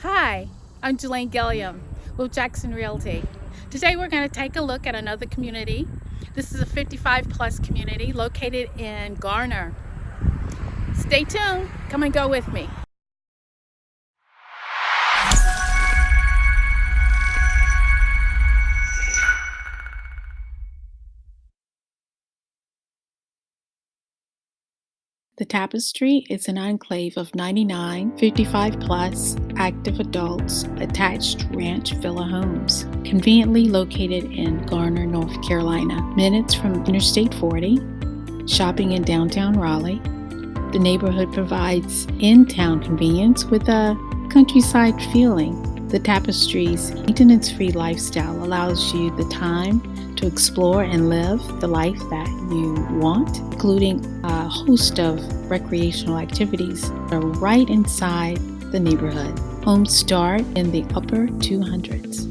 Hi, I'm Jelaine Gilliam with Jackson Realty. Today we're going to take a look at another community. This is a 55 plus community located in Garner. Stay tuned, come and go with me. The Tapestry is an enclave of 99 55 plus active adults attached ranch villa homes, conveniently located in Garner, North Carolina, minutes from Interstate 40, shopping in downtown Raleigh. The neighborhood provides in-town convenience with a countryside feeling. The Tapestry's maintenance-free lifestyle allows you the time to explore and live the life that you want, including a host of recreational activities that are right inside the neighborhood. Homes start in the upper 200s.